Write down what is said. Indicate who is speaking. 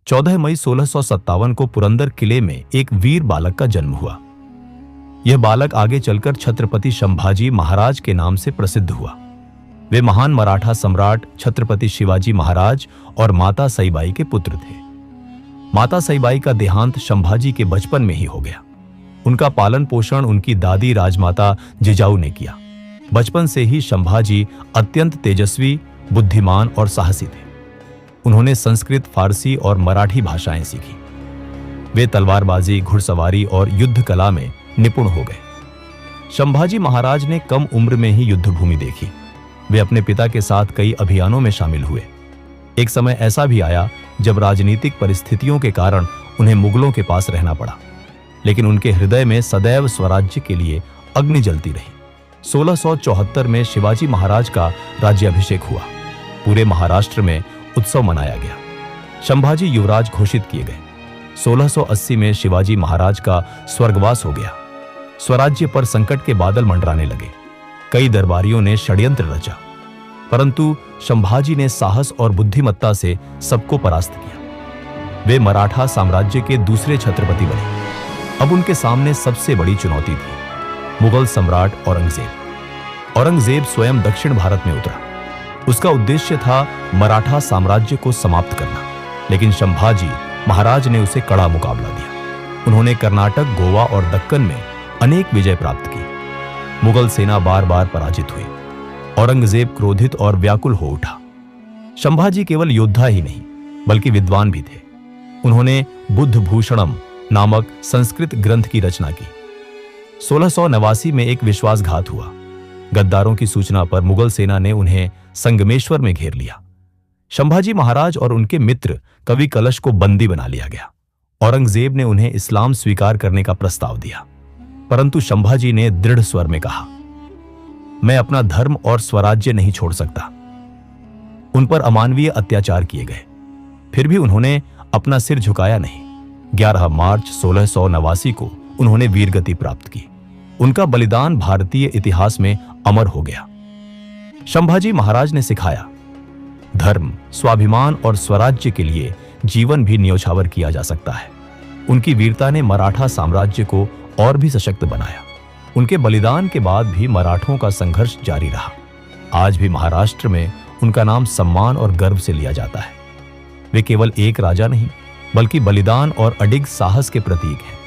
Speaker 1: 14 मई 1657 को पुरंदर किले में एक वीर बालक का जन्म हुआ। यह बालक आगे चलकर छत्रपति संभाजी महाराज के नाम से प्रसिद्ध हुआ। वे महान मराठा सम्राट छत्रपति शिवाजी महाराज और माता सईबाई के पुत्र थे। माता सईबाई का देहांत संभाजी के बचपन में ही हो गया। उनका पालन पोषण उनकी दादी राजमाता जिजाऊ ने किया। बचपन से ही संभाजी अत्यंत तेजस्वी, बुद्धिमान और साहसी थे। उन्होंने संस्कृत, फारसी और मराठी भाषाएं सीखी। वे तलवारबाजी, घुड़सवारी और युद्ध कला में निपुण हो गए। संभाजी महाराज ने कम उम्र में ही युद्धभूमि देखी। वे अपने पिता के साथ कई अभियानों में शामिल हुए। एक समय ऐसा भी आया जब राजनीतिक परिस्थितियों के कारण उन्हें मुगलों के पास रहना पड़ा, लेकिन उनके हृदय में सदैव स्वराज्य के लिए अग्नि जलती रही। 1674 में शिवाजी महाराज का राज्याभिषेक हुआ। पूरे महाराष्ट्र में उत्सव मनाया गया। संभाजी युवराज घोषित किए गए। 1680 में शिवाजी महाराज का स्वर्गवास हो गया। स्वराज्य पर संकट के बादल मंडराने लगे। कई दरबारियों ने षड्यंत्र रचा, परंतु संभाजी ने साहस और बुद्धिमत्ता से सबको परास्त किया। वे मराठा साम्राज्य के दूसरे छत्रपति बने। अब उनके सामने सबसे बड़ी चुनौती थी मुगल सम्राट औरंगजेब। औरंगजेब स्वयं दक्षिण भारत में उतरा। उसका उद्देश्य था मराठा साम्राज्य को समाप्त करना, लेकिन संभाजी महाराज ने उसे कड़ा मुकाबला दिया। उन्होंने कर्नाटक, गोवा और दक्कन में अनेक विजय प्राप्त की। मुगल सेना बार बार पराजित हुई। औरंगजेब क्रोधित और व्याकुल हो उठा। संभाजी केवल योद्धा ही नहीं बल्कि विद्वान भी थे। उन्होंने बुद्ध भूषणम नामक संस्कृत ग्रंथ की रचना की। 1689 में एक विश्वासघात हुआ। गद्दारों की सूचना पर मुगल सेना ने उन्हें संगमेश्वर में घेर लिया। संभाजी महाराज और उनके मित्र कवि कलश को बंदी बना लिया गया। औरंगजेब ने उन्हें इस्लाम स्वीकार करने का प्रस्ताव दिया, परंतु संभाजी ने दृढ़ स्वर में कहा, मैं अपना धर्म और स्वराज्य नहीं छोड़ सकता। उन पर अमानवीय अत्याचार किए गए, फिर भी उन्होंने अपना सिर झुकाया नहीं। 11 मार्च 1689 को उन्होंने वीरगति प्राप्त की। उनका बलिदान भारतीय इतिहास में अमर हो गया। संभाजी महाराज ने सिखाया, धर्म, स्वाभिमान और स्वराज्य के लिए जीवन भी न्योछावर किया जा सकता है। उनकी वीरता ने मराठा साम्राज्य को और भी सशक्त बनाया। उनके बलिदान के बाद भी मराठों का संघर्ष जारी रहा। आज भी महाराष्ट्र में उनका नाम सम्मान और गर्व से लिया जाता है। वे केवल एक राजा नहीं बल्कि बलिदान और अडिग साहस के प्रतीक हैं।